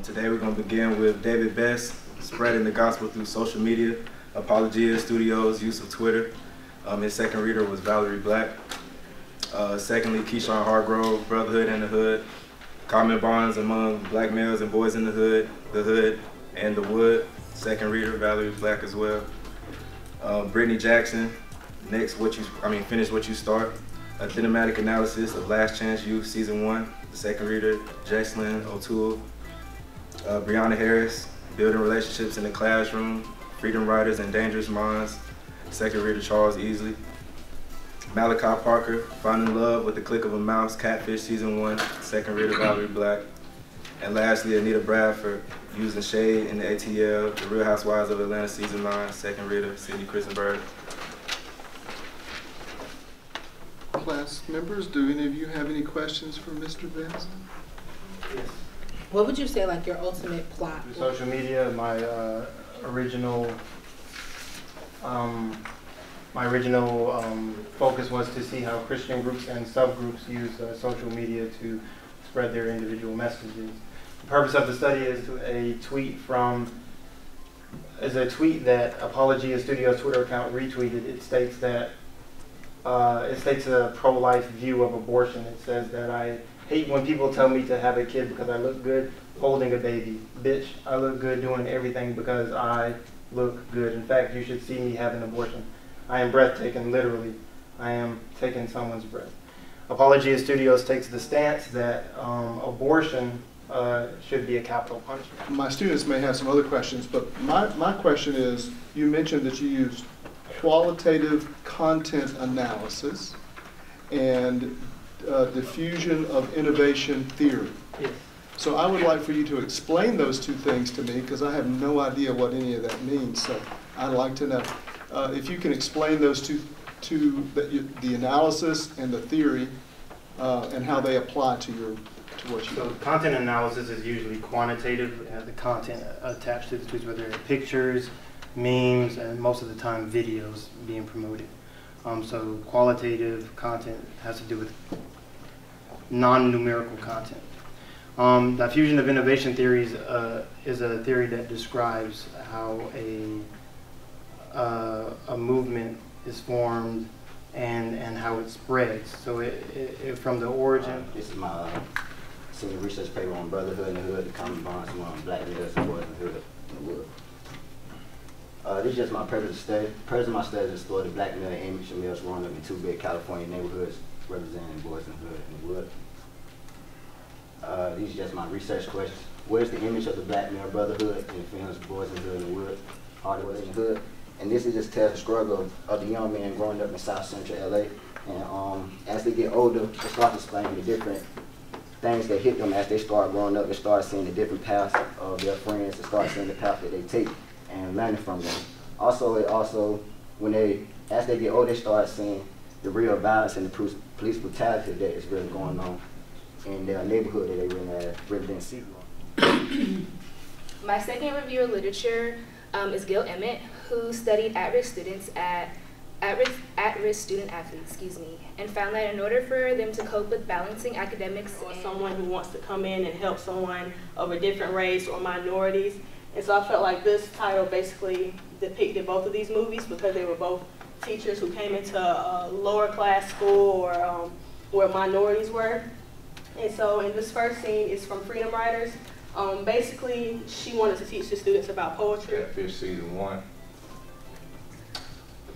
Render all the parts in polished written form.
Today we're going to begin with David Best, spreading the gospel through social media, Apologia Studios, use of Twitter. His second reader was Valerie Black. Secondly, Keyshawn Hargrove, Brotherhood in the Hood, common bonds among black males and boys in the Hood, and the Wood. Second reader, Valerie Black as well. Brittany Jackson, Finish What You Start, a thematic analysis of Last Chance Youth Season 1. The second reader, Jesslyn O'Toole. Brianna Harris, Building Relationships in the Classroom, Freedom Riders and Dangerous Minds. Second reader, Charles Easley. Malachi Parker, Finding Love with the Click of a Mouse, Catfish Season 1. Second reader, Valerie Black. And lastly, Anita Bradford, Using Shade in the ATL, The Real Housewives of Atlanta Season 9. Second reader, Sydney Christenberg. Class members, do any of you have any questions for Mr. Benson? Yes. What would you say, like, your ultimate plot? Social media, my original focus was to see how Christian groups and subgroups use social media to spread their individual messages. The purpose of the study is a tweet that Apologia Studios Twitter account retweeted. It states that a pro-life view of abortion. It says that I hate when people tell me to have a kid because I look good holding a baby. Bitch, I look good doing everything because I look good. In fact, you should see me have an abortion. I am breathtaking, literally. I am taking someone's breath. Apologia Studios takes the stance that abortion should be a capital punishment. My students may have some other questions, but my question is, you mentioned that you used qualitative content analysis and diffusion of innovation theory. Yes. So I would like for you to explain those two things to me, because I have no idea what any of that means. So I'd like to know if you can explain those two the analysis and the theory, and how they apply to what you do. So content analysis is usually quantitative. It has the content attached to the tweets, whether they're pictures, memes, and most of the time videos being promoted. So qualitative content has to do with non-numerical content. The fusion of innovation theories is a theory that describes how a movement is formed and how it spreads. So it from the origin. This is my senior research paper on Brotherhood in the Hood, the common bonds among black males and boys in the Hood and the Wood. This is just my purpose of study. The purpose of my study is to explore the black male image of males growing up in two big California neighborhoods representing boys in the Hood and the Wood. These are just my research questions. Where's the image of the black male brotherhood in the films Boys in the Hood and the Wood, Hollywood in the Hood? And this is just tells the struggle of the young man growing up in South Central LA. And as they get older, they start displaying the different things that hit them as they start growing up. They start seeing the different paths of their friends. They start seeing the path that they take and learning from them. Also, as they get older, they start seeing the real violence and the police brutality that is really going on in their neighborhood that they really didn't see. My second review of literature is Gil Emmett, who studied at-risk student athletes, and found that in order for them to cope with balancing academics or someone who wants to come in and help someone of a different race or minorities. And so I felt like this title basically depicted both of these movies because they were both teachers who came into a lower class school or where minorities were. And so in this first scene is from Freedom Riders. Basically, she wanted to teach the students about poetry. Catfish Season 1. The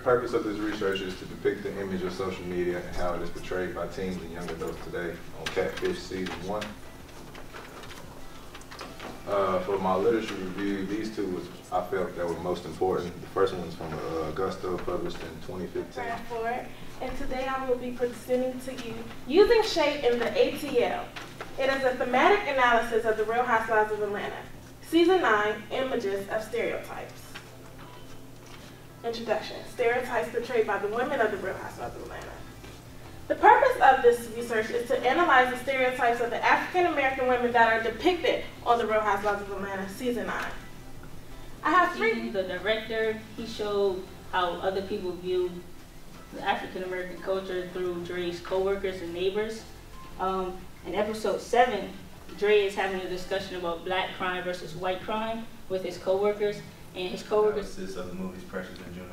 purpose of this research is to depict the image of social media and how it is portrayed by teens and young adults today on Catfish Season 1. For my literature review, these two I felt that were most important. The first one is from Augusta, published in 2015. And today I will be presenting to you Using Shade in the ATL. It is a thematic analysis of the Real Housewives of Atlanta. Season 9, Images of Stereotypes. Introduction. Stereotypes portrayed by the women of the Real Housewives of Atlanta. The purpose of this research is to analyze the stereotypes of the African American women that are depicted on the Real Housewives of Atlanta, Season 9. I have three. The director, he showed how other people view the African American culture through Dre's co-workers and neighbors. In episode 7, Dre is having a discussion about black crime versus white crime with his coworkers, and his coworkers. Analysis of the movies Precious and Juno.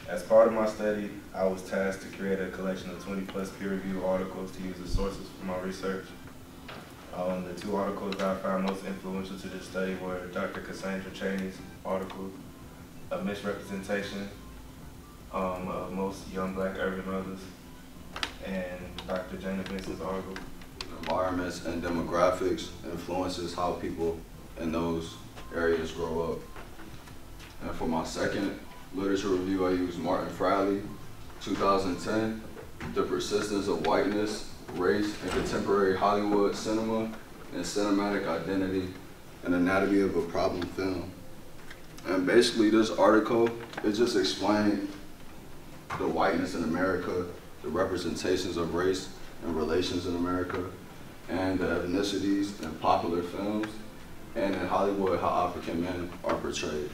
As part of my study, I was tasked to create a collection of 20+ peer-reviewed articles to use as sources for my research. The 2 articles that I found most influential to this study were Dr. Cassandra Cheney's article, A Misrepresentation of Most Young Black Urban Mothers, and Dr. Jana Benson's article. Environments and demographics influences how people in those areas grow up. And for my second literature review, I used Martin Fradley, 2010, The Persistence of Whiteness, Race, and Contemporary Hollywood Cinema and Cinematic Identity, An Anatomy of a Problem Film. And basically this article, it just explained the whiteness in America, the representations of race and relations in America, and the ethnicities in popular films, and in Hollywood, how African men are portrayed.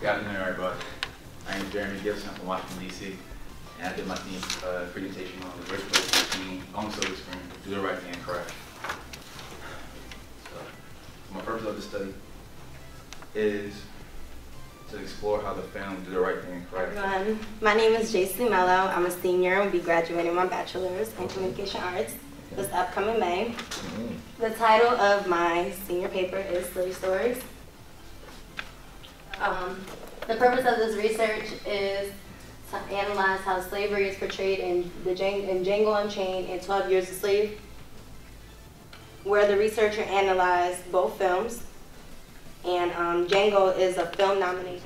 Good afternoon, everybody. I am Jeremy Gibson from Washington, D.C., and I did my thesis presentation on the race between on silver screen, do the right thing and correct. So, my purpose of this study is to explore how the film do the right thing and correct. Everyone, my name is JC Mello. I'm a senior and will be graduating my bachelor's in communication arts this upcoming May. The title of my senior paper is Slave Stories. The purpose of this research is to analyze how slavery is portrayed in Django Unchained and 12 Years a Slave, where the researcher analyzed both films. And Django is a film nominated